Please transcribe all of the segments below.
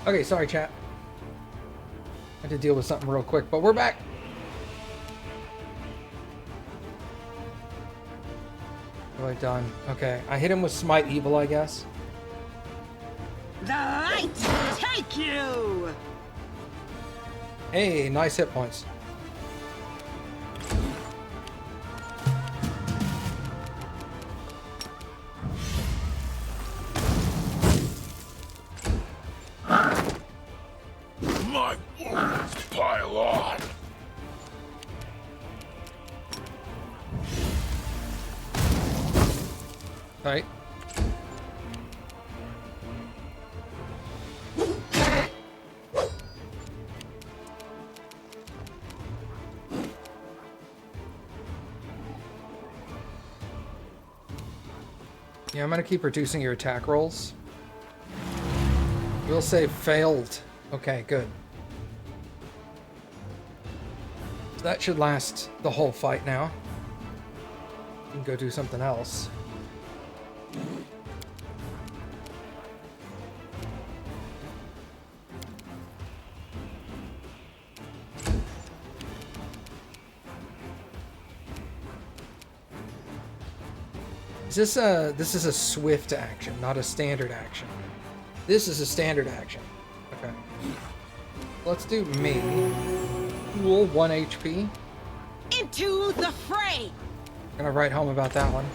Okay, sorry, chat. I had to deal with something real quick, but we're back. What have I done? Okay, I hit him with Smite Evil, I guess. The light will take you! Hey, nice hit points. My wounds pile on. Right. Yeah, I'm gonna keep reducing your attack rolls. We'll say failed. Okay, good. So that should last the whole fight now. You can go do something else. This is a swift action, not a standard action. This is a standard action. Okay. Let's do me. Cool, 1 HP. Into the fray! Gonna write home about that one.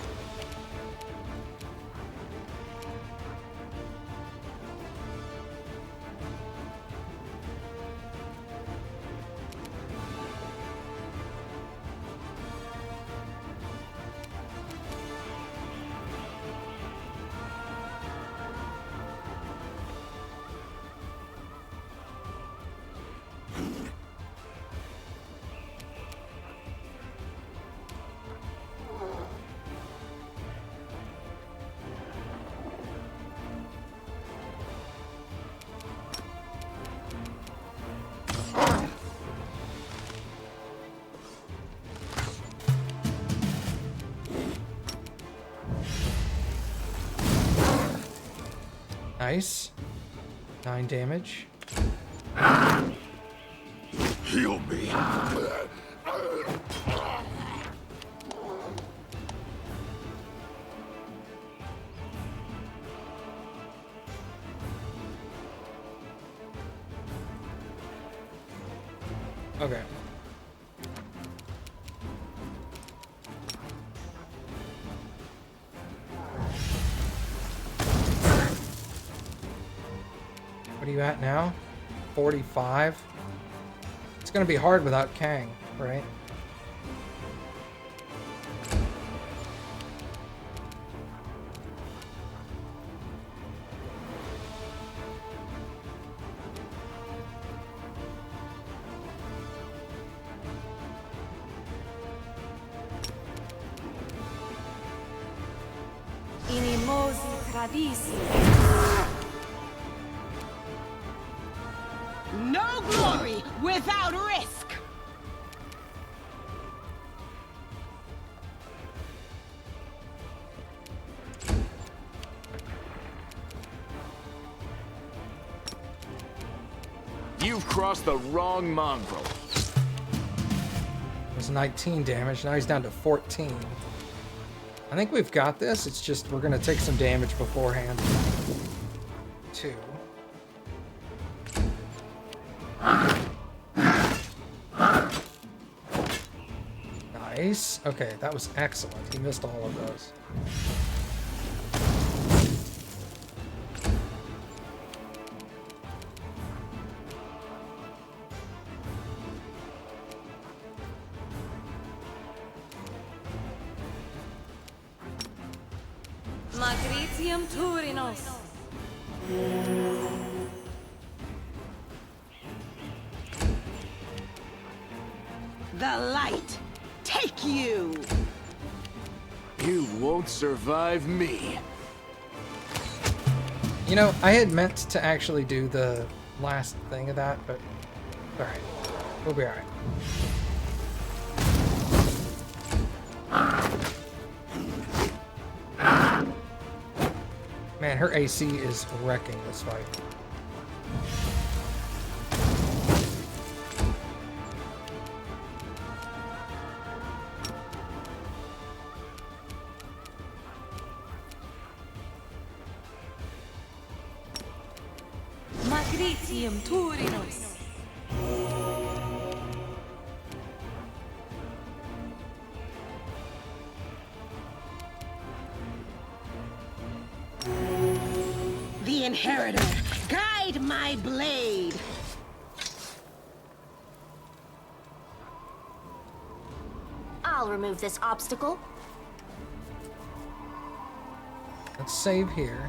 Nice. 9 damage. Heal me. Okay. What are you at now? 45? It's gonna be hard without Kang, right? Inimosi tradisi. No glory without risk! You've crossed the wrong mongrel. It was 19 damage, now he's down to 14. I think we've got this, it's just we're gonna take some damage beforehand. 2. Nice. Okay, that was excellent. He missed all of those. Magritium Turinos. The light take you! You won't survive me. You know, I had meant to actually do the last thing of that, but alright. We'll be alright. Man, her AC is wrecking this fight. gritium Turinos. The Inheritor, guide my blade. I'll remove this obstacle. Let's save here.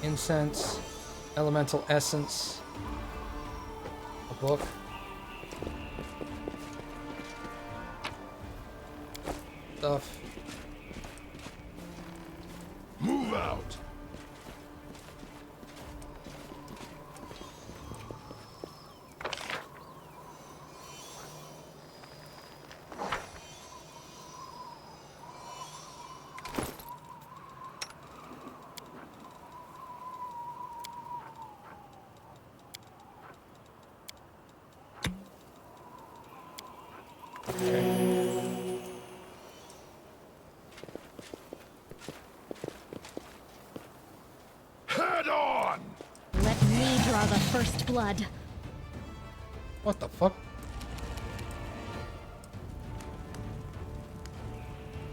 Incense, elemental essence, a book. Stuff. Move out. Head on! Let me draw the first blood. What the fuck?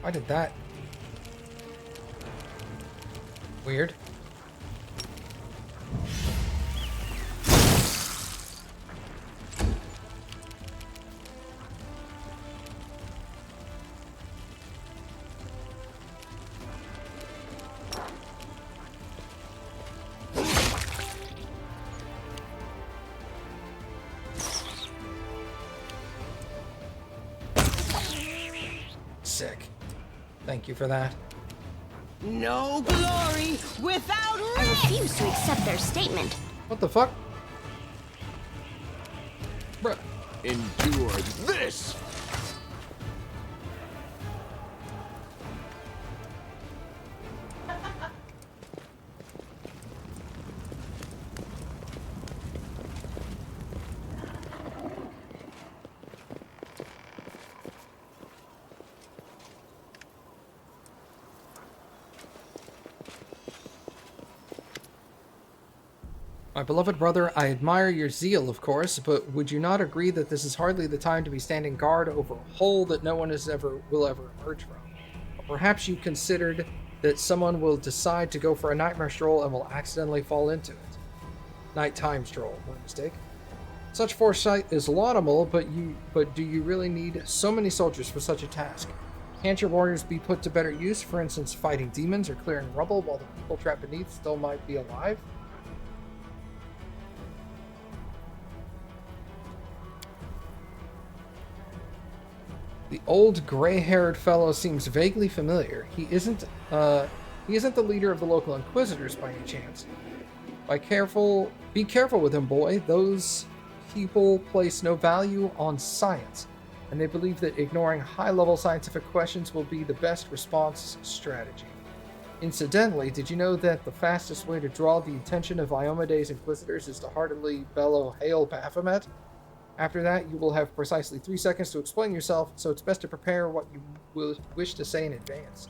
Why did that? Weird. Sick. Thank you for that. No glory without I risk. refuse to accept their statement. What the fuck? Bruh. Endure this! My beloved brother, I admire your zeal, of course, but would you not agree that this is hardly the time to be standing guard over a hole that no one will ever emerge from? Or perhaps you considered that someone will decide to go for a nightmare stroll and will accidentally fall into it. Nighttime stroll, no mistake. Such foresight is laudable, but do you really need so many soldiers for such a task? Can't your warriors be put to better use, for instance, fighting demons or clearing rubble while the people trapped beneath still might be alive? The old gray-haired fellow seems vaguely familiar. He isn't the leader of the local inquisitors by any chance. Be careful with him, boy. Those people place no value on science, and they believe that ignoring high-level scientific questions will be the best response strategy. Incidentally, did you know that the fastest way to draw the attention of Iomede's inquisitors is to heartily bellow, "Hail Baphomet"? After that, you will have precisely 3 seconds to explain yourself, so it's best to prepare what you will wish to say in advance.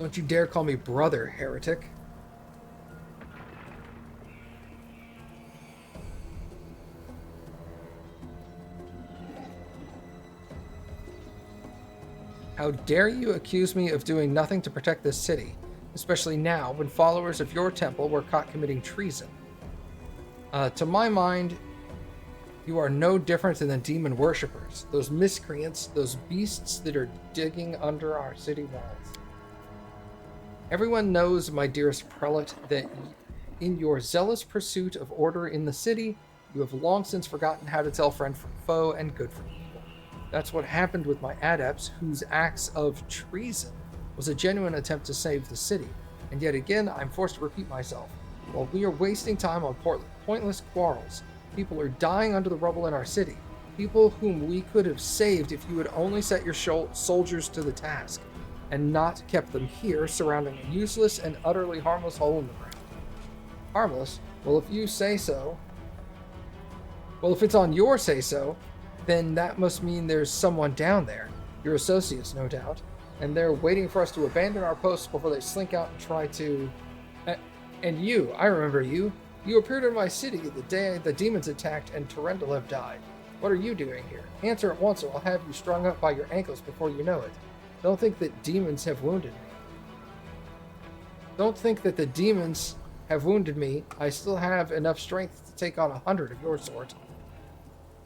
Don't you dare call me brother, heretic. How dare you accuse me of doing nothing to protect this city, especially now when followers of your temple were caught committing treason. To my mind, you are no different than the demon worshippers, those miscreants, those beasts that are digging under our city walls. Everyone knows, my dearest prelate, that in your zealous pursuit of order in the city, you have long since forgotten how to tell friend from foe and good from evil. That's what happened with my adepts, whose acts of treason was a genuine attempt to save the city. And yet again, I'm forced to repeat myself. While we are wasting time on pointless quarrels, people are dying under the rubble in our city. People whom we could have saved if you had only set your soldiers to the task, and not kept them here surrounding a useless and utterly harmless hole in the ground. Harmless? Well, if you say so. Well, if it's on your say-so, then that must mean there's someone down there. Your associates, no doubt. And they're waiting for us to abandon our posts before they slink out and try to... And you, I remember you. You appeared in my city the day the demons attacked and Terendelev died. What are you doing here? Answer at once or I'll have you strung up by your ankles before you know it. Don't think that demons have wounded me. Don't think that the demons have wounded me. I still have enough strength to take on 100 of your sort.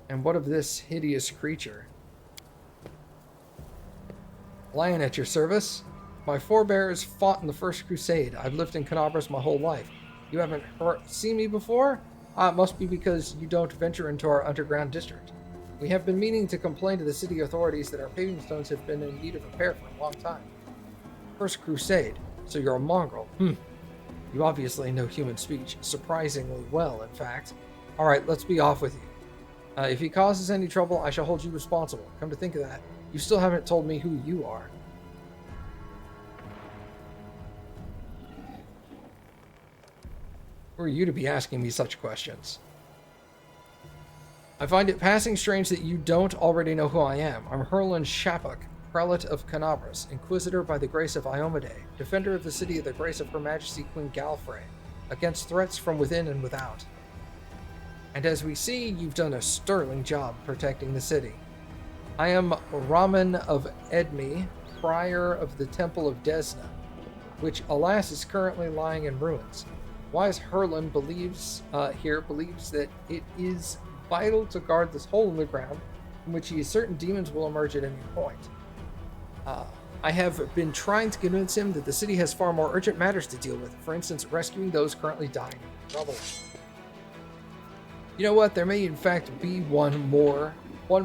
And what of this hideous creature? Lion at your service. My forebears fought in the First Crusade. I've lived in Canabras my whole life. You haven't seen me before? It must be because you don't venture into our underground district. We have been meaning to complain to the city authorities that our paving stones have been in need of repair for a long time. First Crusade. So you're a mongrel. You obviously know human speech. Surprisingly well, in fact. Alright, let's be off with you. If he causes any trouble, I shall hold you responsible. Come to think of that, you still haven't told me who you are. Who are you to be asking me such questions? I find it passing strange that you don't already know who I am. I'm Herlin Shapok, Prelate of Canabras, Inquisitor by the grace of Iomade, Defender of the city of the grace of Her Majesty Queen Galfrey, against threats from within and without. And as we see, you've done a sterling job protecting the city. I am Raman of Edmi, Prior of the Temple of Desna, which, alas, is currently lying in ruins. Wise Herlin believes that it is vital to guard this hole in the ground, from which he is certain demons will emerge at any point. I have been trying to convince him that the city has far more urgent matters to deal with, for instance, rescuing those currently dying in trouble. You know what? There may in fact be one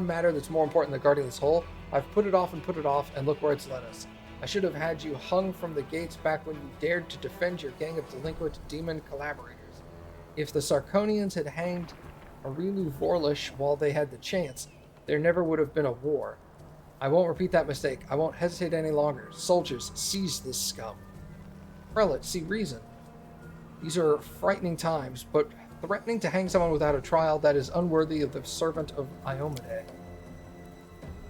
matter that's more important than guarding this hole. I've put it off, and look where it's led us. I should have had you hung from the gates back when you dared to defend your gang of delinquent demon collaborators. If the Sarkonians had hanged Arilu Vorlish while they had the chance, there never would have been a war. I won't repeat that mistake. I won't hesitate any longer. Soldiers, seize this scum. Prelate, see reason. These are frightening times, but threatening to hang someone without a trial, that is unworthy of the servant of Iomade.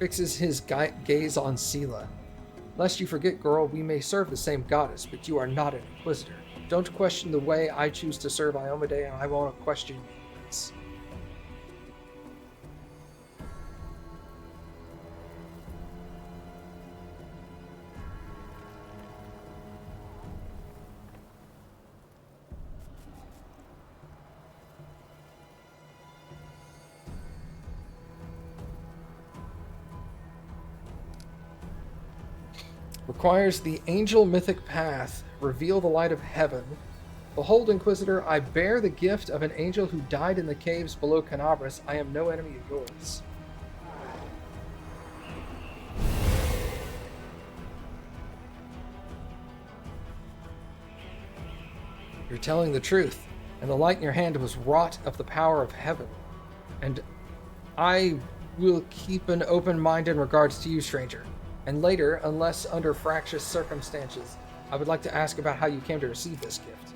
Fixes his gaze on Sela. Lest you forget, girl, we may serve the same goddess, but you are not an inquisitor. Don't question the way I choose to serve Iomade, and I won't question yours. Requires the angel mythic path. Reveal the light of heaven. Behold, Inquisitor, I bear the gift of an angel who died in the caves below Canabras. I am no enemy of yours. You're telling the truth, and the light in your hand was wrought of the power of heaven. And I will keep an open mind in regards to you, stranger. And later, unless under fractious circumstances, I would like to ask about how you came to receive this gift.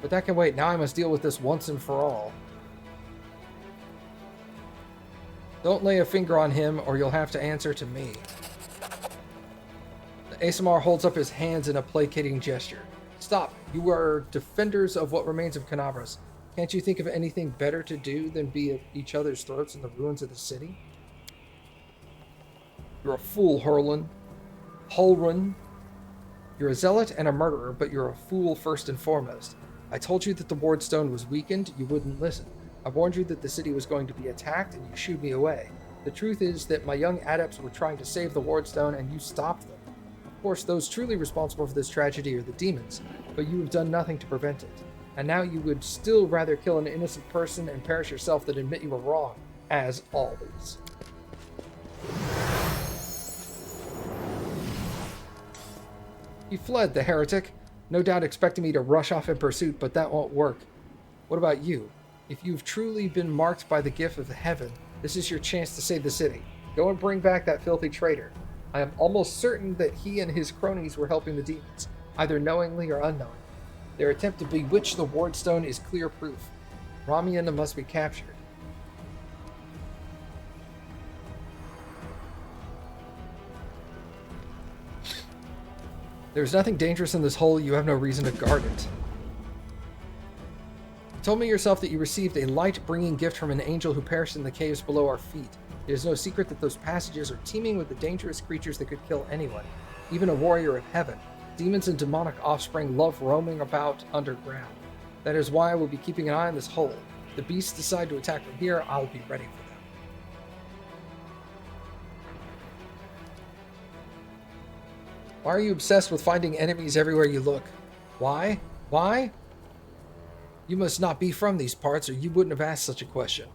But that can wait. Now I must deal with this once and for all. Don't lay a finger on him, or you'll have to answer to me. The Asamar holds up his hands in a placating gesture. Stop. You are defenders of what remains of Canabras. Can't you think of anything better to do than be at each other's throats in the ruins of the city? You're a fool, Hulrun. You're a zealot and a murderer, but you're a fool first and foremost. I told you that the ward stone was weakened, you wouldn't listen. I warned you that the city was going to be attacked, and you shooed me away. The truth is that my young adepts were trying to save the ward stone, and you stopped them. Of course, those truly responsible for this tragedy are the demons, but you have done nothing to prevent it. And now you would still rather kill an innocent person and perish yourself than admit you were wrong, as always. He fled, the heretic, no doubt expecting me to rush off in pursuit, but that won't work. What about you? If you've truly been marked by the gift of heaven, this is your chance to save the city. Go and bring back that filthy traitor. I am almost certain that he and his cronies were helping the demons, either knowingly or unknowingly. Their attempt to bewitch the wardstone is clear proof. Ramian must be captured. There's nothing dangerous in this hole. You have no reason to guard it. You told me yourself that you received a light-bringing gift from an angel who perished in the caves below our feet. It is no secret that those passages are teeming with the dangerous creatures that could kill anyone, even a warrior of heaven. Demons and demonic offspring love roaming about underground. That is why I will be keeping an eye on this hole. If the beasts decide to attack from here, I'll be ready for them. Why are you obsessed with finding enemies everywhere you look? Why? Why? You must not be from these parts, or you wouldn't have asked such a question.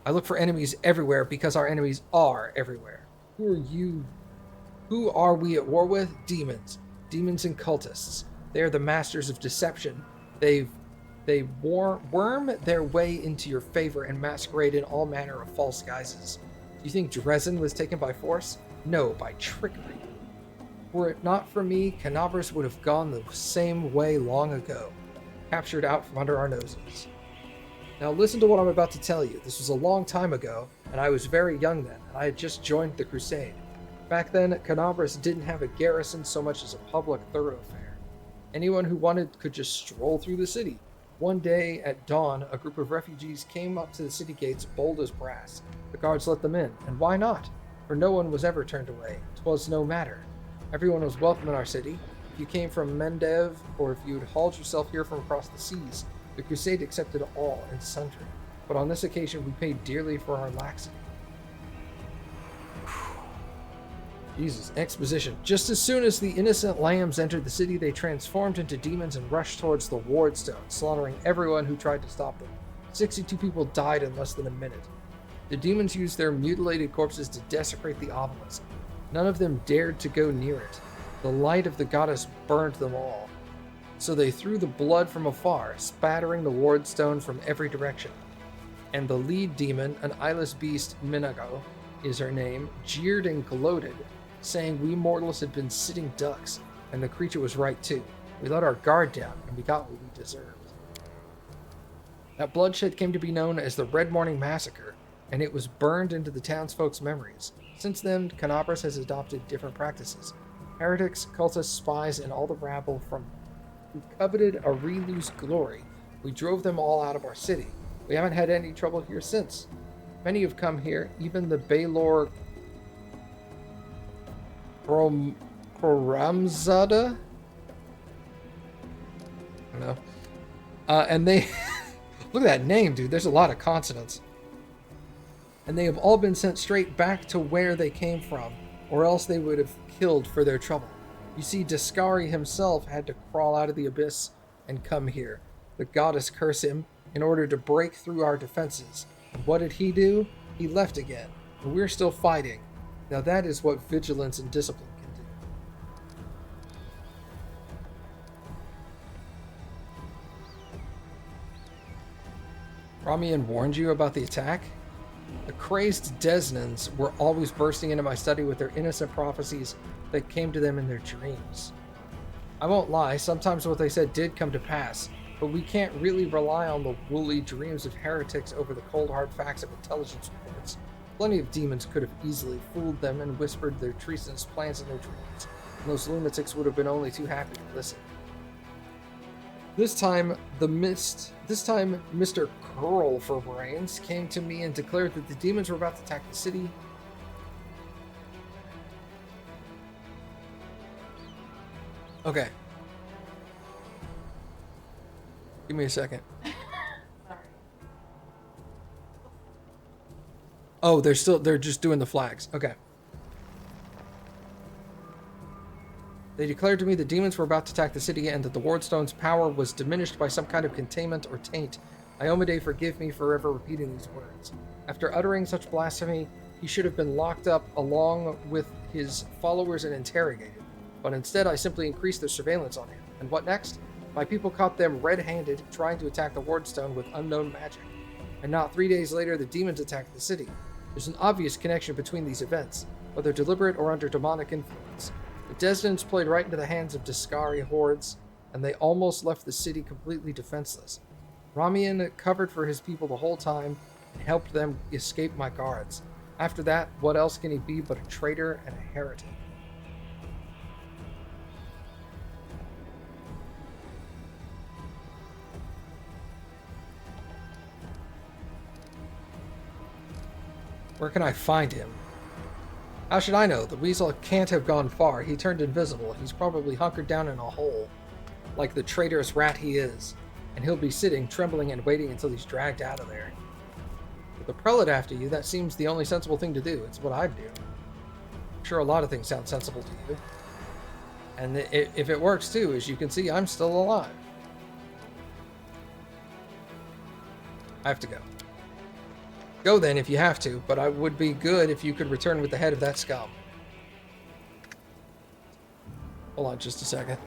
I look for enemies everywhere because our enemies are everywhere. Who are you? Who are we at war with? Demons. Demons and cultists. They are the masters of deception. They worm their way into your favor and masquerade in all manner of false guises. Do you think Dresden was taken by force? No, by trickery. Were it not for me, Canabras would have gone the same way long ago, captured out from under our noses. Now listen to what I'm about to tell you. This was a long time ago, and I was very young then, and I had just joined the crusade. Back then, Canabras didn't have a garrison so much as a public thoroughfare. Anyone who wanted could just stroll through the city. One day at dawn, a group of refugees came up to the city gates bold as brass. The guards let them in, and why not? For no one was ever turned away. 'Twas no matter. Everyone was welcome in our city. If you came from Mendev, or if you had hauled yourself here from across the seas, the crusade accepted all and sundry. But on this occasion, we paid dearly for our laxity. Jesus, exposition. Just as soon as the innocent lambs entered the city, they transformed into demons and rushed towards the wardstone, slaughtering everyone who tried to stop them. 62 people died in less than a minute. The demons used their mutilated corpses to desecrate the obelisk. None of them dared to go near it. The light of the goddess burned them all. So they threw the blood from afar, spattering the wardstone from every direction. And the lead demon, an eyeless beast, Minago is her name, jeered and gloated, saying we mortals had been sitting ducks, and the creature was right too. We let our guard down, and we got what we deserved. That bloodshed came to be known as the Red Morning Massacre, and it was burned into the townsfolk's memories. Since then, Canabras has adopted different practices. Heretics, cultists, spies, and all the rabble from who coveted Arilu's glory. We drove them all out of our city. We haven't had any trouble here since. Many have come here, even the Baylor Koramzada? I don't know. And they... Look at that name, dude. There's a lot of consonants. And they have all been sent straight back to where they came from, or else they would have killed for their trouble. You see, Discari himself had to crawl out of the abyss and come here. The goddess cursed him in order to break through our defenses. And what did he do? He left again. And we're still fighting. Now that is what vigilance and discipline can do. Ramian warned you about the attack? The crazed Desnans were always bursting into my study with their innocent prophecies that came to them in their dreams. I won't lie, sometimes what they said did come to pass, but we can't really rely on the woolly dreams of heretics over the cold hard facts of intelligence reports. Plenty of demons could have easily fooled them and whispered their treasonous plans in their dreams, and those lunatics would have been only too happy to listen. This time, Mr. Curl for Brains came to me and declared that the demons were about to attack the city. Okay. Give me a second. Oh, they're just doing the flags. Okay. They declared to me the demons were about to attack the city and that the Wardstone's power was diminished by some kind of containment or taint. Iomade, forgive me for ever repeating these words. After uttering such blasphemy, he should have been locked up along with his followers and interrogated. But instead, I simply increased their surveillance on him. And what next? My people caught them red-handed trying to attack the Wardstone with unknown magic. And not 3 days later, the demons attacked the city. There's an obvious connection between these events, whether deliberate or under demonic influence. The Desnans played right into the hands of Discari hordes, and they almost left the city completely defenseless. Ramian covered for his people the whole time and helped them escape my guards. After that, what else can he be but a traitor and a heretic? Where can I find him? How should I know? The weasel can't have gone far. He turned invisible. He's probably hunkered down in a hole, like the traitorous rat he is. And he'll be sitting, trembling, and waiting until he's dragged out of there. With the prelate after you, that seems the only sensible thing to do. It's what I'd do. I'm sure a lot of things sound sensible to you. And if it works too, as you can see, I'm still alive. I have to go. Go then if you have to, but I would be good if you could return with the head of that scum. Hold on just a second.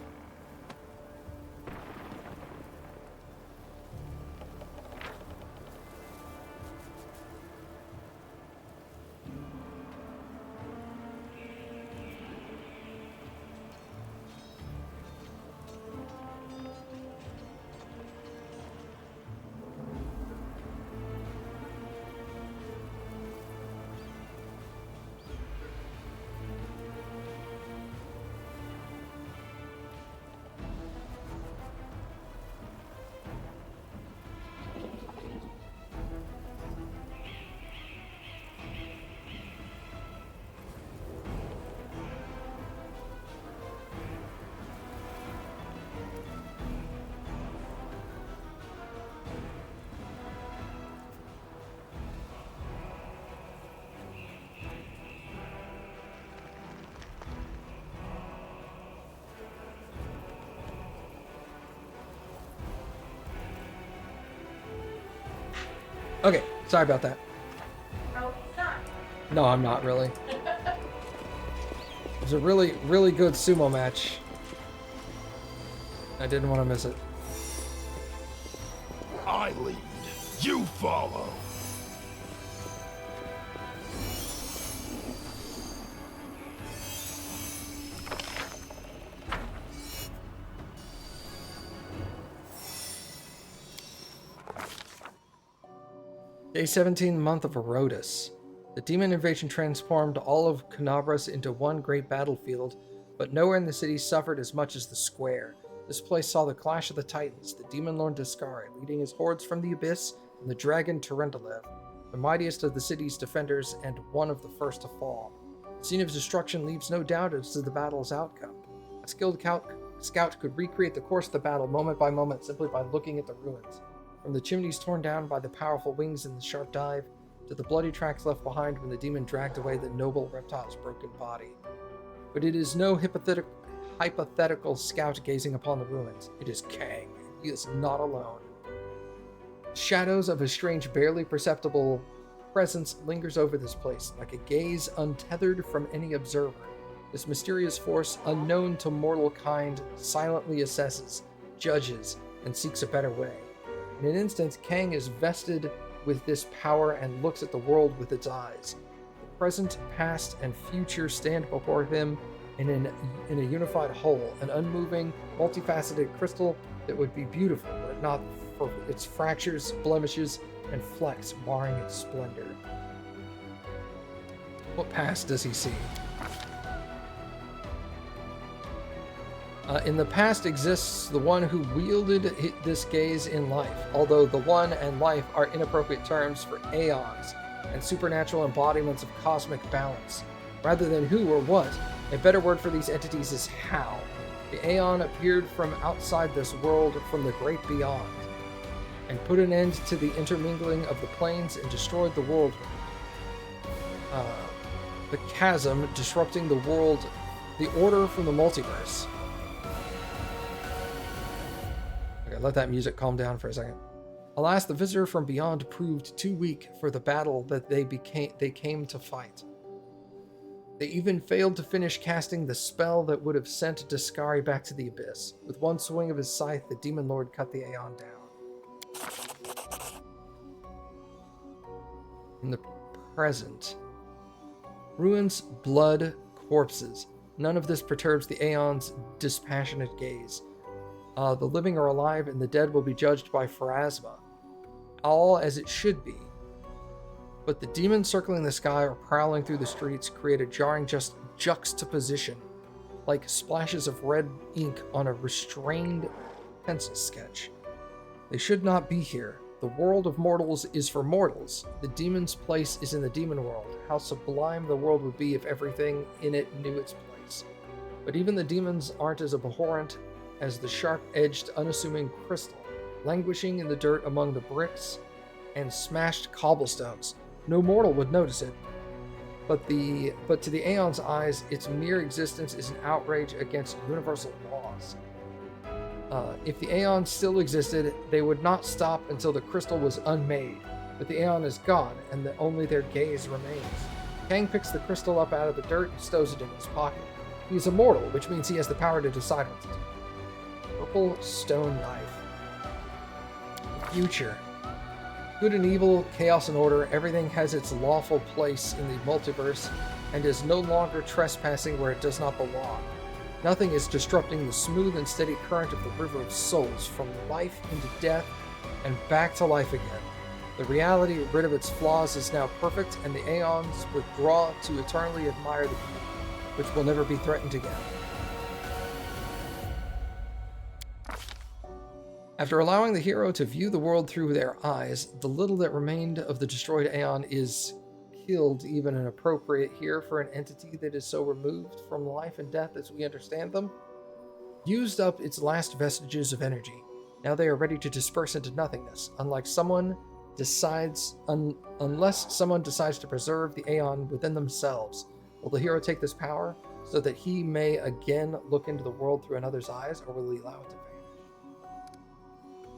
Okay, sorry about that. Oh, sorry. No, I'm not really. It was a really, really good sumo match. I didn't want to miss it. I lead. You follow. Day 17, month of Erodus. The demon invasion transformed all of Canabras into one great battlefield, but nowhere in the city suffered as much as the square. This place saw the clash of the Titans, the demon lord Discari, leading his hordes from the Abyss, and the dragon Terendalev, the mightiest of the city's defenders and one of the first to fall. The scene of destruction leaves no doubt as to the battle's outcome. A skilled scout could recreate the course of the battle moment by moment simply by looking at the ruins. From the chimneys torn down by the powerful wings in the sharp dive, to the bloody tracks left behind when the demon dragged away the noble reptile's broken body. But it is no hypothetical scout gazing upon the ruins. It is Kang. He is not alone. Shadows of a strange, barely perceptible presence lingers over this place, like a gaze untethered from any observer. This mysterious force, unknown to mortal kind, silently assesses, judges, and seeks a better way. In an instant, Kang is vested with this power and looks at the world with its eyes. The present, past, and future stand before him in a unified whole, an unmoving, multifaceted crystal that would be beautiful were it not for its fractures, blemishes, and flecks marring its splendor. What past does he see? In the past exists the one who wielded this gaze in life, although the one and life are inappropriate terms for aeons and supernatural embodiments of cosmic balance. Rather than who or what, a better word for these entities is how. The aeon appeared from outside this world, from the great beyond, and put an end to the intermingling of the planes and destroyed the world. The chasm disrupting the world, the order from the multiverse. Let that music calm down for a second. Alas, the visitor from beyond proved too weak for the battle that they came to fight. They even failed to finish casting the spell that would have sent Discari back to the Abyss. With one swing of his scythe, the Demon Lord cut the Aeon down. In the present, ruins, blood, corpses. None of this perturbs the Aeon's dispassionate gaze. The living are alive, and the dead will be judged by Pharasma. All as it should be. But the demons circling the sky or prowling through the streets create a jarring juxtaposition, like splashes of red ink on a restrained pencil sketch. They should not be here. The world of mortals is for mortals. The demon's place is in the demon world. How sublime the world would be if everything in it knew its place. But even the demons aren't as abhorrent as the sharp-edged, unassuming crystal, languishing in the dirt among the bricks and smashed cobblestones. No mortal would notice it. But to the Aeon's eyes, its mere existence is an outrage against universal laws. If the Aeon still existed, they would not stop until the crystal was unmade. But the Aeon is gone, and only their gaze remains. Kang picks the crystal up out of the dirt and stows it in his pocket. He's immortal, which means he has the power to decide what to do. Purple stone knife. Future. Good and evil, chaos and order, everything has its lawful place in the multiverse and is no longer trespassing where it does not belong. Nothing is disrupting the smooth and steady current of the river of souls, from life into death and back to life again. The reality, rid of its flaws, is now perfect, and the Aeons withdraw to eternally admire the beauty, which will never be threatened again. After allowing the hero to view the world through their eyes, the little that remained of the destroyed Aeon is killed, even inappropriate here for an entity that is so removed from life and death as we understand them. Used up its last vestiges of energy. Now they are ready to disperse into nothingness, unless someone decides to preserve the Aeon within themselves. Will the hero take this power so that he may again look into the world through another's eyes, or will he allow it to vanish?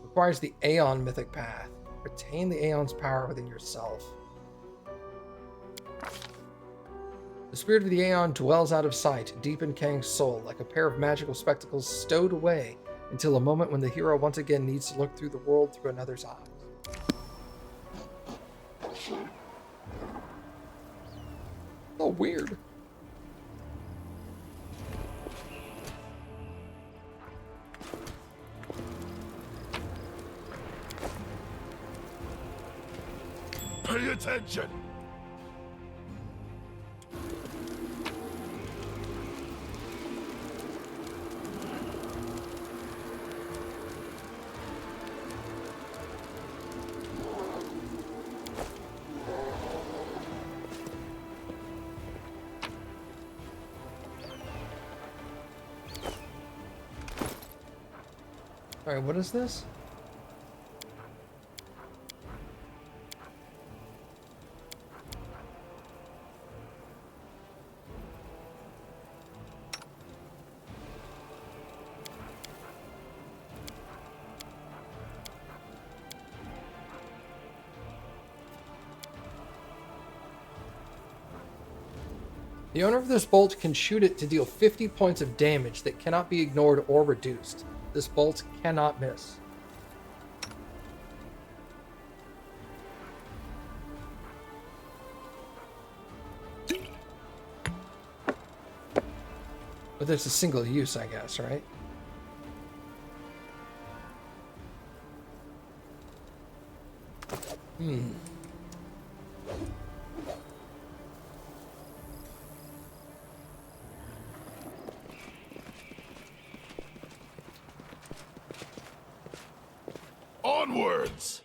Requires the Aeon mythic path. Retain the Aeon's power within yourself. The spirit of the Aeon dwells out of sight, deep in Kang's soul, like a pair of magical spectacles stowed away until a moment when the hero once again needs to look through the world through another's eyes. Oh, weird. Pay attention! Alright, what is this? The owner of this bolt can shoot it to deal 50 points of damage that cannot be ignored or reduced. This bolt cannot miss. But there's a single use, I guess, right? Onwards!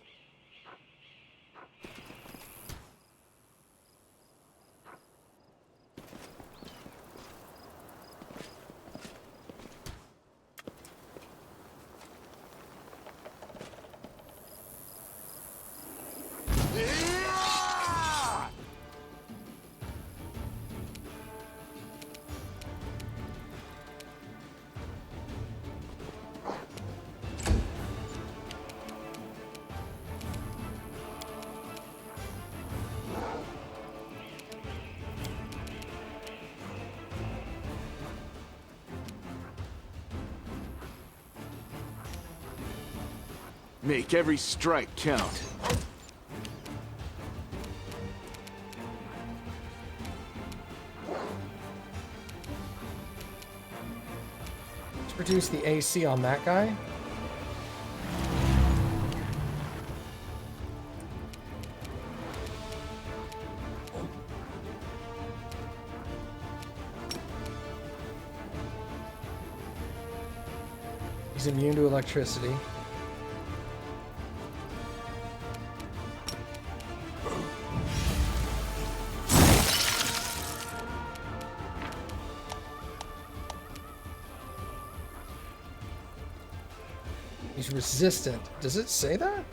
Make every strike count. Let's reduce the AC on that guy. He's immune to electricity. He's resistant. Does it say that?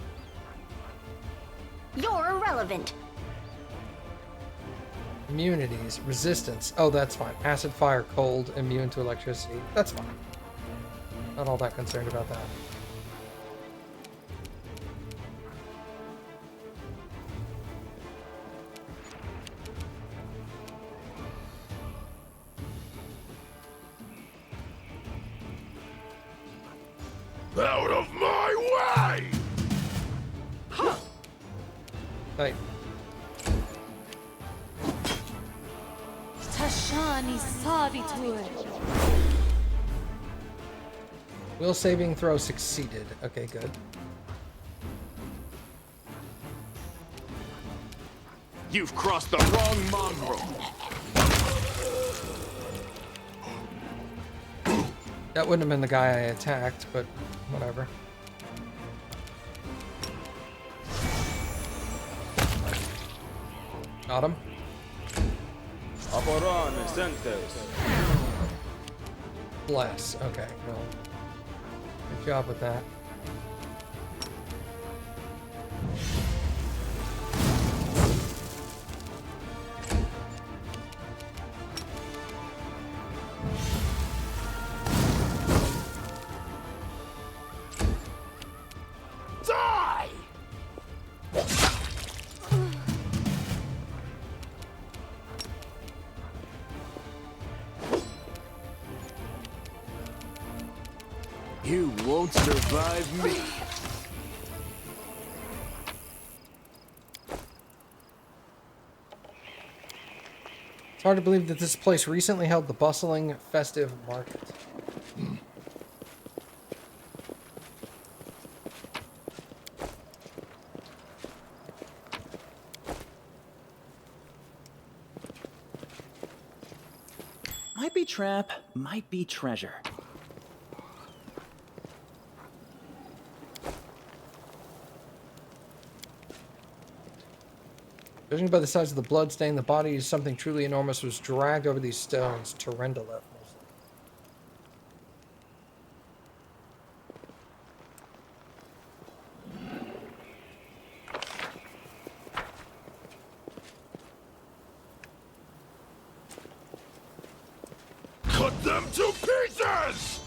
You're irrelevant. Immunities, resistance. Oh, that's fine. Acid, fire, cold, immune to electricity. That's fine. Not all that concerned about that. Out of my way! Right. Tashani Savitur. Will saving throw succeeded. Okay, good. You've crossed the wrong mongrel. That wouldn't have been the guy I attacked, but whatever. Got him. Bless. Okay, well. Good job with that. Die! You won't survive me. It's hard to believe that this place recently held the bustling, festive market. Might be trap, might be treasure. Judging by the size of the blood stain, the body is something truly enormous was dragged over these stones. Torrenda left mostly. Cut them to pieces!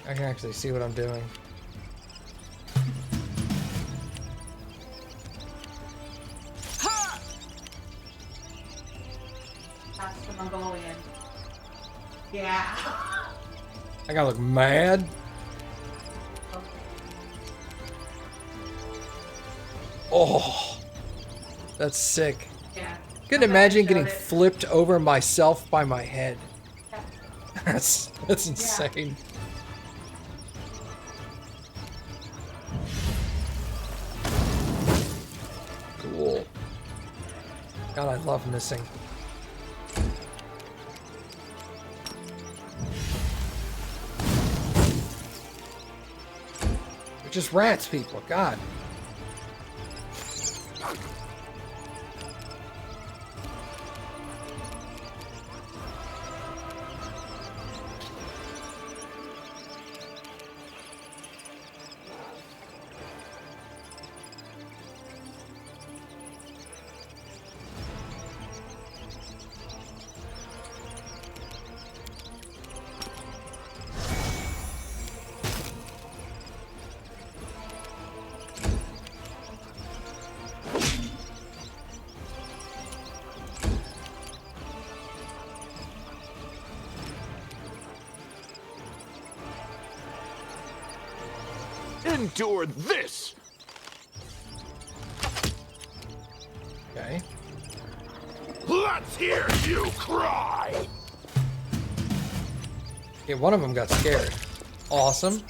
I can actually see what I'm doing. That's the Mongolian. Yeah. I gotta look mad. Oh, that's sick. Yeah. Couldn't imagine getting flipped over myself by my head. That's insane. Cool. God, I love missing. They're just rats, people. God. Endure this! Okay. Let's hear you cry! Okay, one of them got scared. Awesome.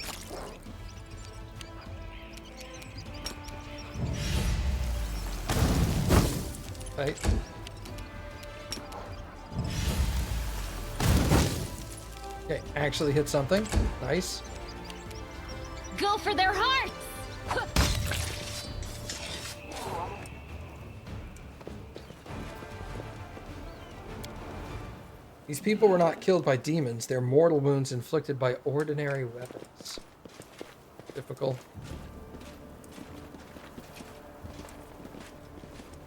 Right. Okay, actually hit something. Nice. Go for their hearts! These people were not killed by demons. They're mortal wounds inflicted by ordinary weapons. Difficult.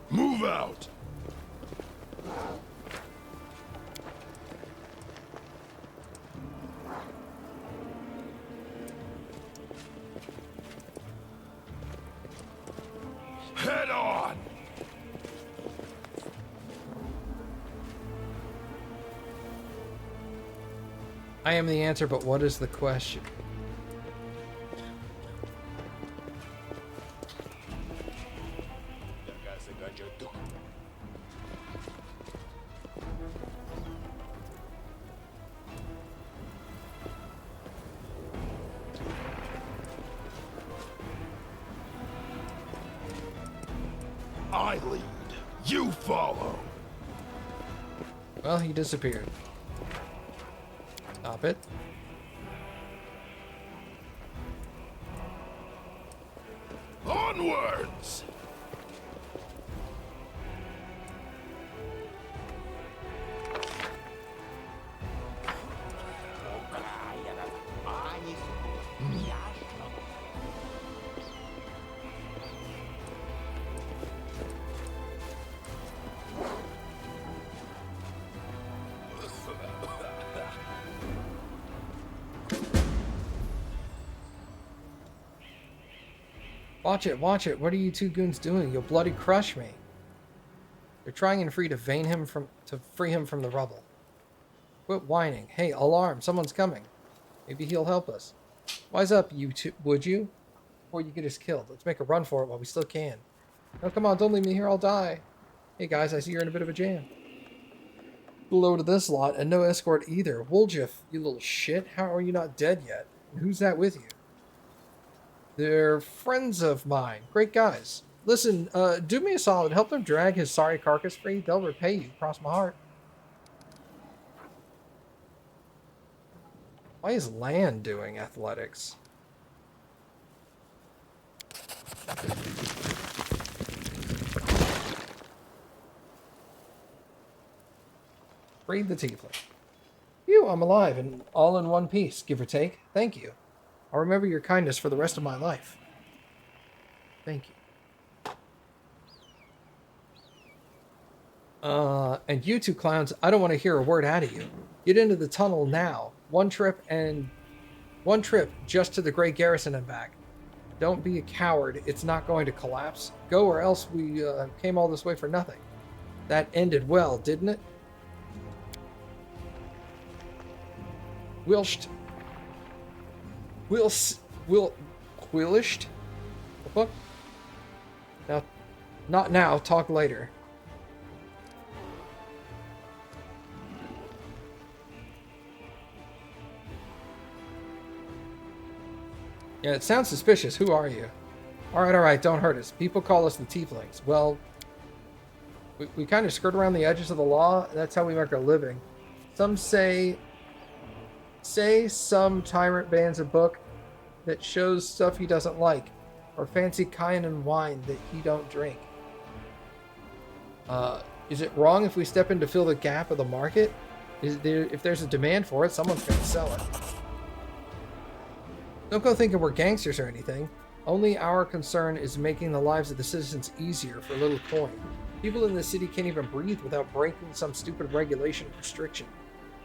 Move out! Head on! I am the answer, but what is the question? I lead. You follow. Well, he disappeared. Stop it. Onwards! Watch it, watch it. What are you two goons doing? You'll bloody crush me. They're trying and free to free him from the rubble. Quit whining. Hey, alarm, someone's coming. Maybe he'll help us. Wise up, you two, would you? Before you get us killed. Let's make a run for it while we still can. No, come on, don't leave me here, I'll die. Hey guys, I see you're in a bit of a jam. Blow to this lot, and no escort either. Wooljiff, you little shit. How are you not dead yet? And who's that with you? They're friends of mine. Great guys. Listen, do me a solid. Help them drag his sorry carcass free. They'll repay you. Cross my heart. Why is Land doing athletics? Breathe the tiefling. Phew, I'm alive and all in one piece, give or take. Thank you. I'll remember your kindness for the rest of my life. Thank you. And you two clowns, I don't want to hear a word out of you. Get into the tunnel now. One trip just to the Grey Garrison and back. Don't be a coward. It's not going to collapse. Go or else we came all this way for nothing. That ended well, didn't it? Whilst Willished? What? Now, not now. Talk later. Yeah, it sounds suspicious. Who are you? All right. Don't hurt us. People call us the Tieflings. Well, we kind of skirt around the edges of the law. That's how we make our living. Some say some tyrant bans a book that shows stuff he doesn't like, or fancy cayenne wine that he don't drink. Is it wrong if we step in to fill the gap of the market? If there's a demand for it, someone's going to sell it. Don't go thinking we're gangsters or anything. Only our concern is making the lives of the citizens easier for a little coin. People in the city can't even breathe without breaking some stupid regulation or restriction.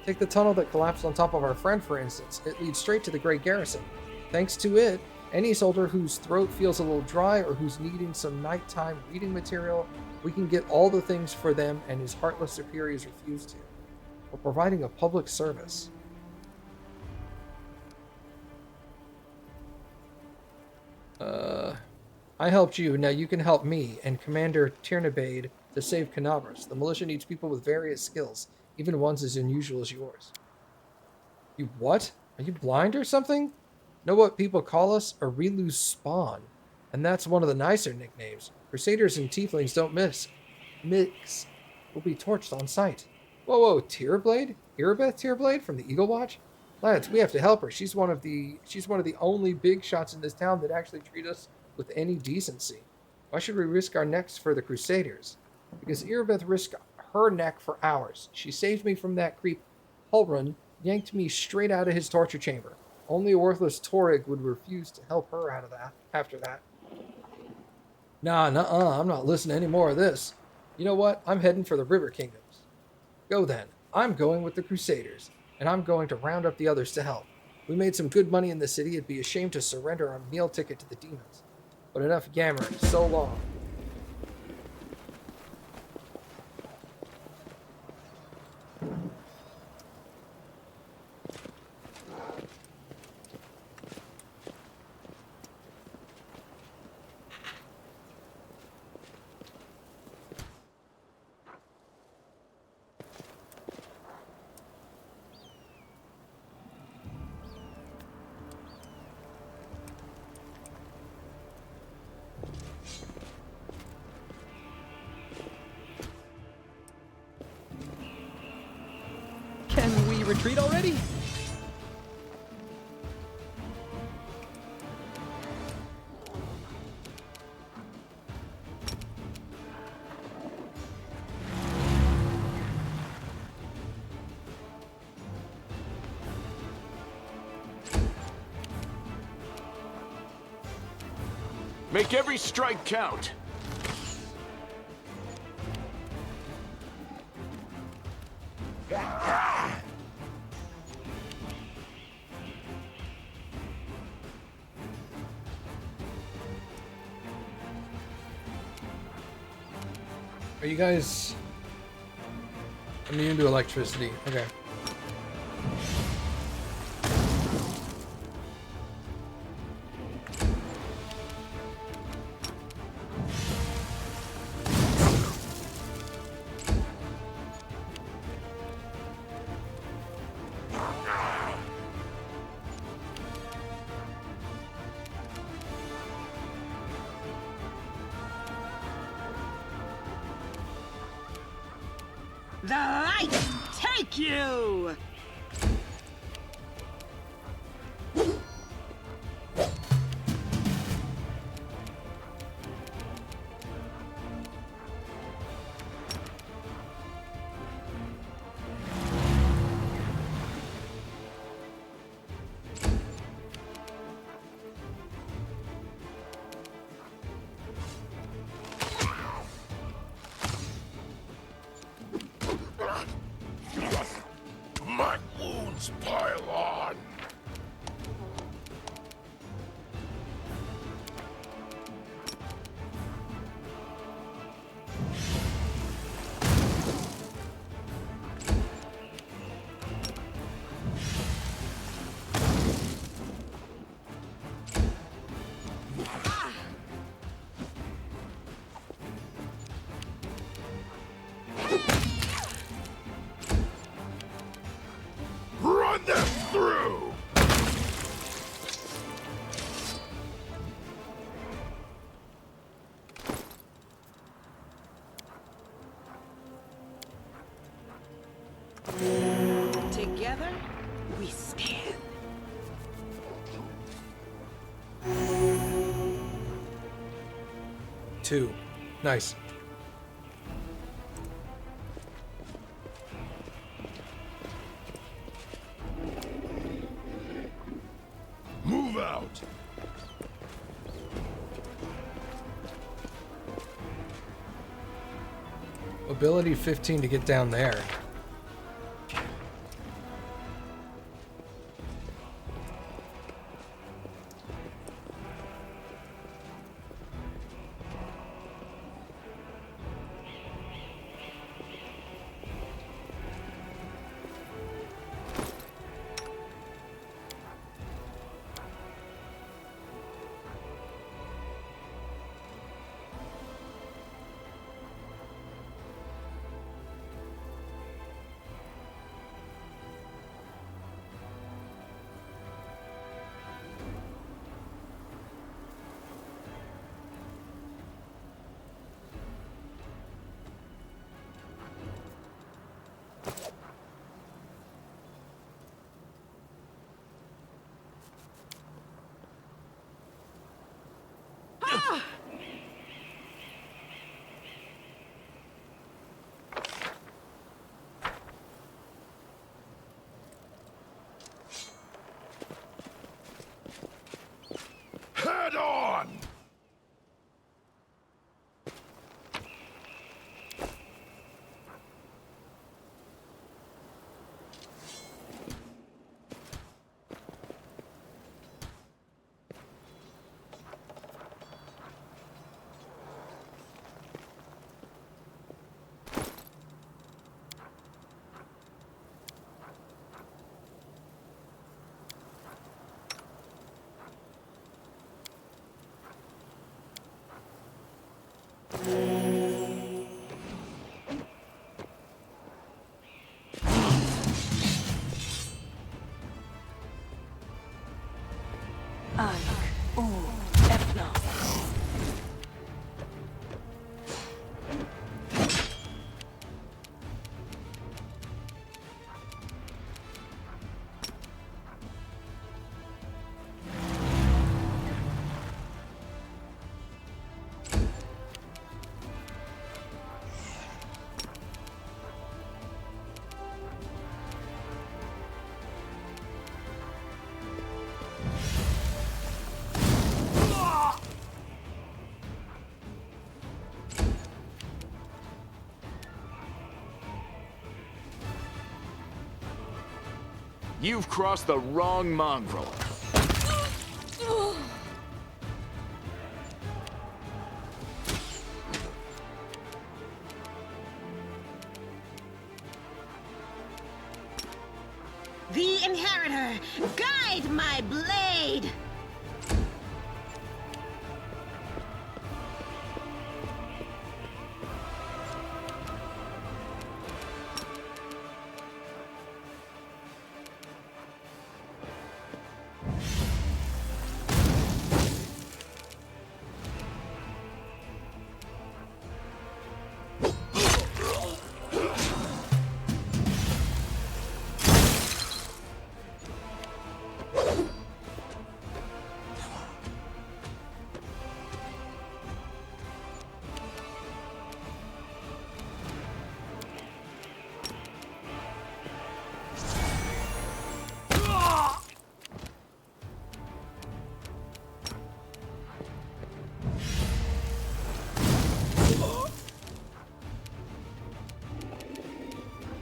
Take the tunnel that collapsed on top of our friend, for instance. It leads straight to the Great Garrison. Thanks to it, any soldier whose throat feels a little dry or who's needing some nighttime reading material, we can get all the things for them and his heartless superiors refuse to. We're providing a public service. I helped you, now you can help me and Commander Tyrnabade to save Canabras. The militia needs people with various skills, even ones as unusual as yours. You what? Are you blind or something? Know what people call us? A Relu's spawn. And that's one of the nicer nicknames. Crusaders and Tieflings don't mix. Will be torched on sight. Whoa, Tearblade? Irabeth Tearblade from the Eagle Watch? Lads, we have to help her. She's one of the only big shots in this town that actually treat us with any decency. Why should we risk our necks for the Crusaders? Because Irabeth risked her neck for ours. She saved me from that creep Hulrun yanked me straight out of his torture chamber. Only a worthless Torig would refuse to help her out of that after that. Nah, nuh-uh, I'm not listening to any more of this. You know what? I'm heading for the River Kingdoms. Go then. I'm going with the Crusaders, and I'm going to round up the others to help. We made some good money in the city. It'd be a shame to surrender our meal ticket to the demons. But enough yammering. So long. Can we retreat already? Make every strike count. Are you guys immune to electricity? Okay. The light take you! My wounds pile on. Run them through! Together, we stand. Two. Nice. Move out! Ability 15 to get down there. You've crossed the wrong mongrel. The Inheritor, guide my blade!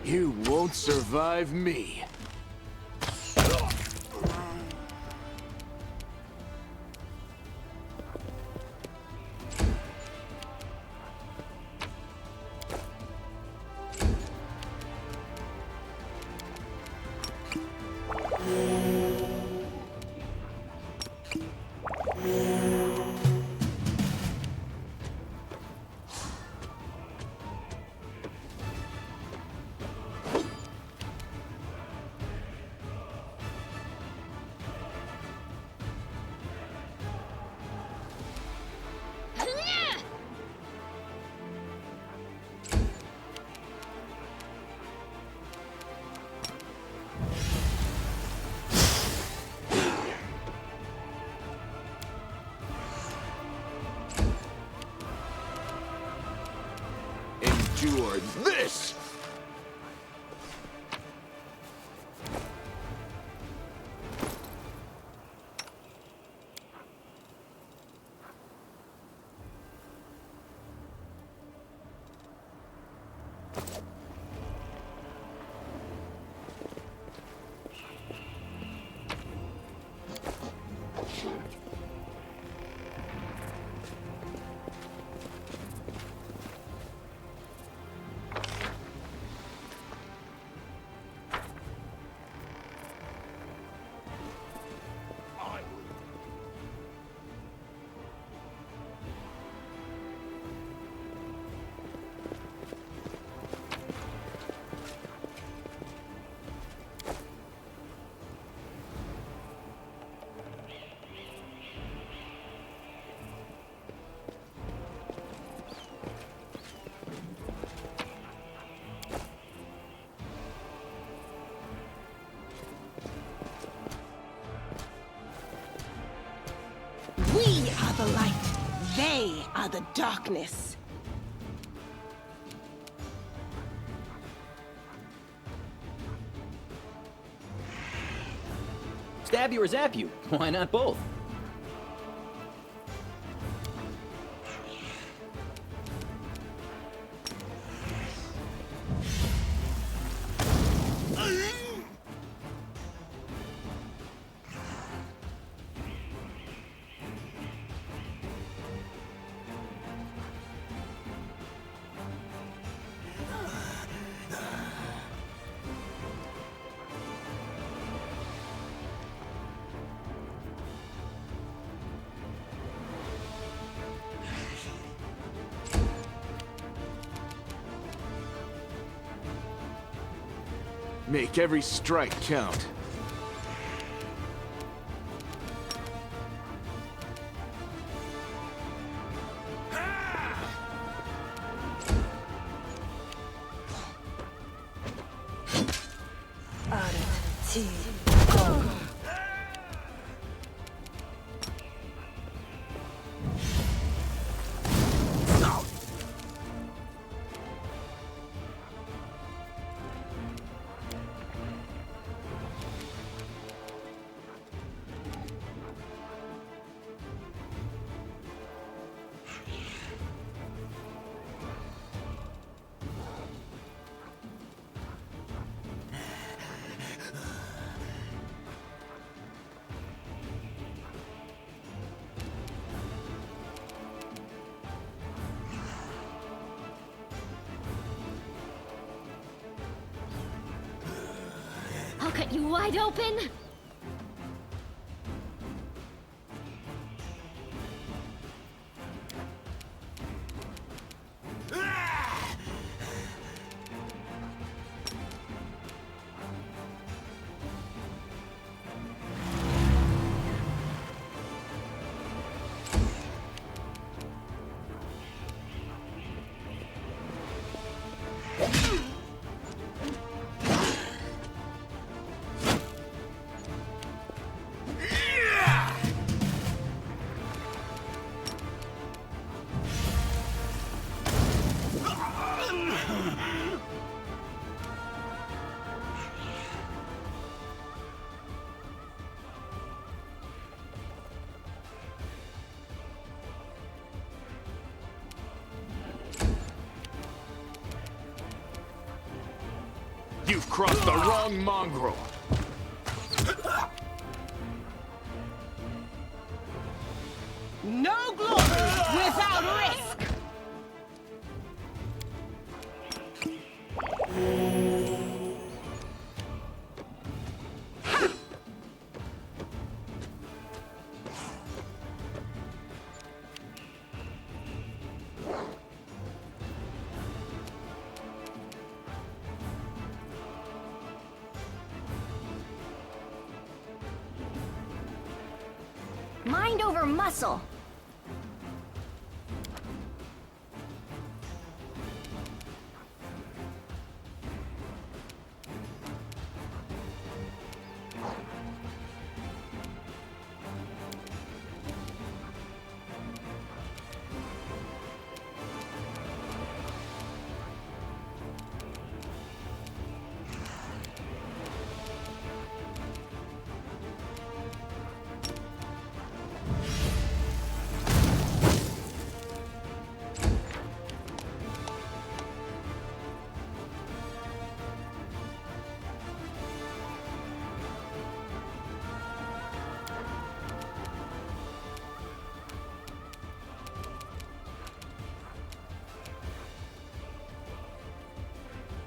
You won't survive me. Endure this! We are the light. They are the darkness. Stab you or zap you? Why not both? Make every strike count. cut you wide open. You've crossed the wrong mongrel. No glory without risk! Mind over muscle.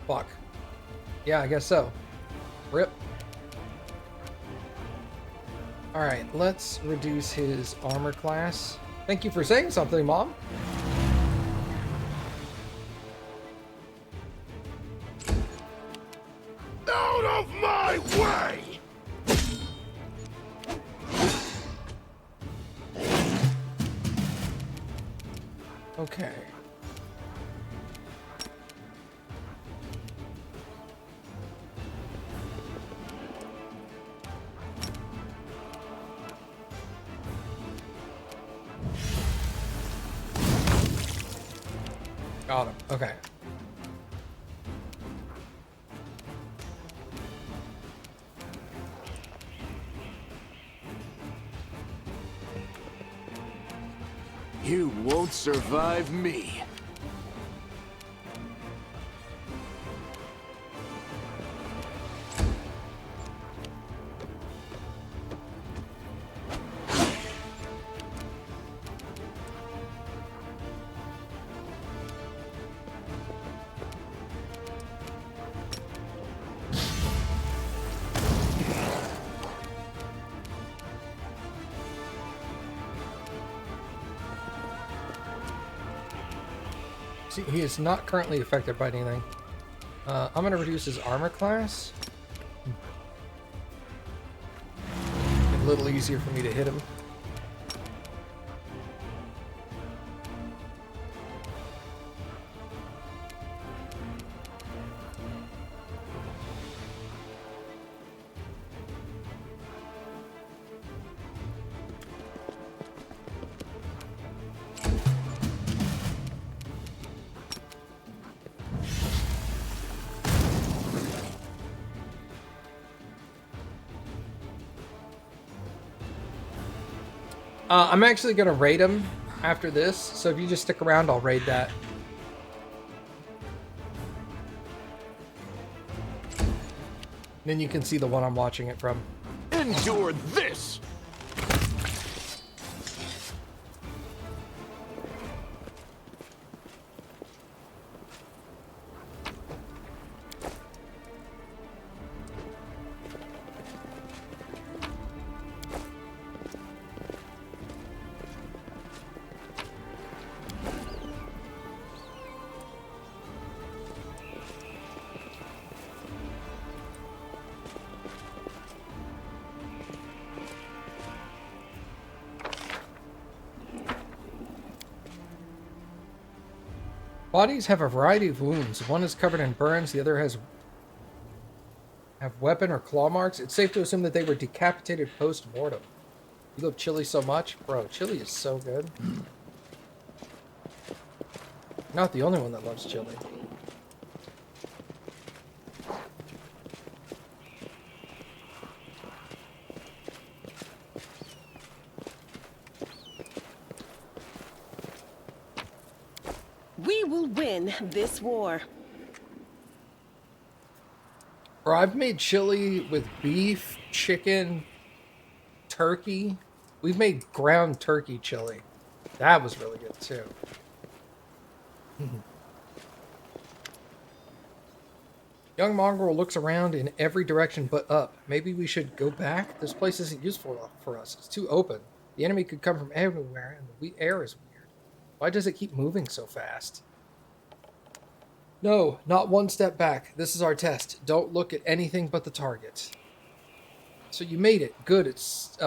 Fuck. Yeah, I guess so. Rip. Alright, let's reduce his armor class. Thank you for saying something, Mom. Out of my way! Okay. Got him. Okay. You won't survive me. See, he is not currently affected by anything. I'm going to reduce his armor class. A little easier for me to hit him. I'm actually going to raid him after this, so if you just stick around, I'll raid that. Then you can see the one I'm watching it from. Endure this! Bodies have a variety of wounds. One is covered in burns, the other have weapon or claw marks. It's safe to assume that they were decapitated post-mortem. You love chili so much? Bro, chili is so good. Not the only one that loves chili. We will win this war. Bro, I've made chili with beef, chicken, turkey. We've made ground turkey chili. That was really good too. Young mongrel looks around in every direction but up. Maybe we should go back? This place isn't useful for us. It's too open. The enemy could come from everywhere, and the air is weird. Why does it keep moving so fast? No, not one step back. This is our test. Don't look at anything but the target. So you made it. Good. It's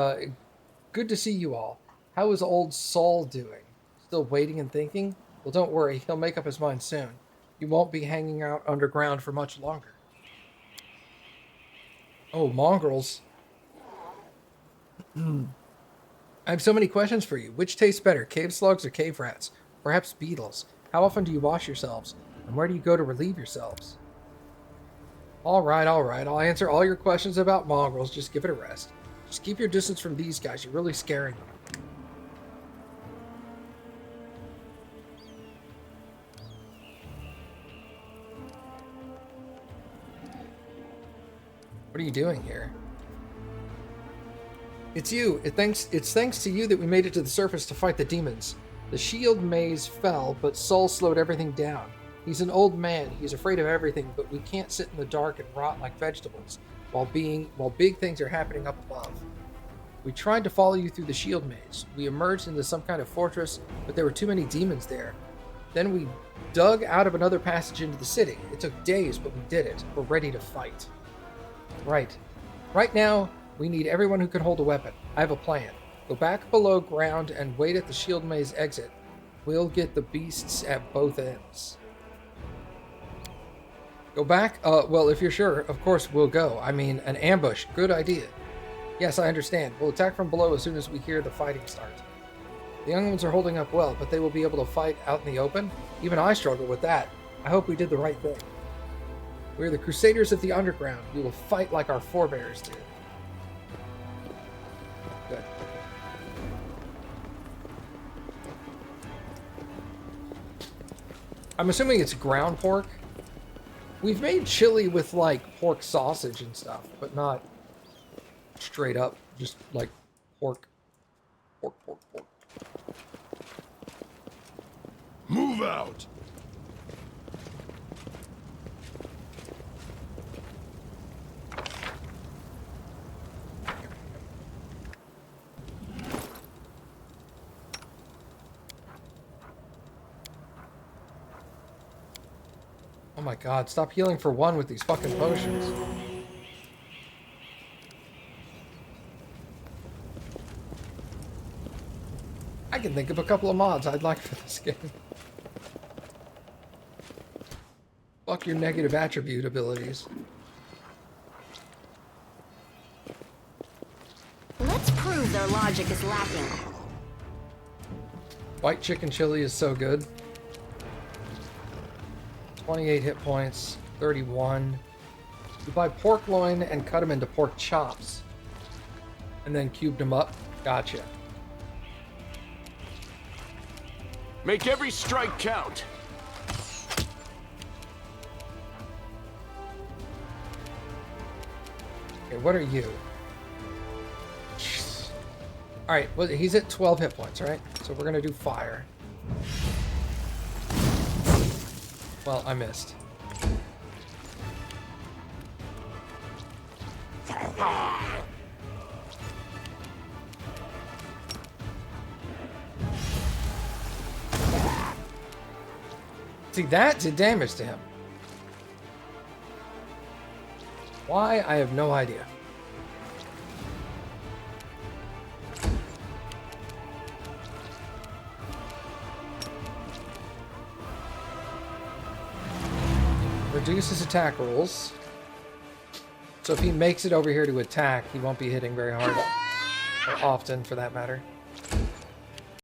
good to see you all. How is old Saul doing? Still waiting and thinking? Well, don't worry. He'll make up his mind soon. You won't be hanging out underground for much longer. Oh, mongrels. I have so many questions for you. Which tastes better, cave slugs or cave rats? Perhaps beetles. How often do you wash yourselves? And where do you go to relieve yourselves? All right. I'll answer all your questions about mongrels. Just give it a rest. Just keep your distance from these guys. You're really scaring them. What are you doing here? It's you. It's thanks to you that we made it to the surface to fight the demons. The shield maze fell, but Saul slowed everything down. He's an old man. He's afraid of everything, but we can't sit in the dark and rot like vegetables while big things are happening up above. We tried to follow you through the shield maze. We emerged into some kind of fortress, but there were too many demons there. Then we dug out of another passage into the city. It took days, but we did it. We're ready to fight. Right. Right now, we need everyone who can hold a weapon. I have a plan. Go back below ground and wait at the shield maze exit. We'll get the beasts at both ends. Go back? Well, if you're sure, of course we'll go. I mean, an ambush. Good idea. Yes, I understand. We'll attack from below as soon as we hear the fighting start. The young ones are holding up well, but they will be able to fight out in the open? Even I struggle with that. I hope we did the right thing. We're the Crusaders of the Underground. We will fight like our forebears did. Good. I'm assuming it's ground pork. We've made chili with, like, pork sausage and stuff, but not straight up, just, like, pork. Pork. Move out! Oh my god, stop healing for one with these fucking potions. I can think of a couple of mods I'd like for this game. Fuck your negative attribute abilities. Let's prove their logic is lacking. White chicken chili is so good. 28 hit points, 31. You buy pork loin and cut them into pork chops. And then cubed them up. Gotcha. Make every strike count. Okay, what are you? Alright, well, he's at 12 hit points, right? So we're gonna do fire. Well, I missed. See, that did damage to him. Why? I have no idea. reduce his attack rolls. So if he makes it over here to attack, he won't be hitting very hard. Or often, for that matter.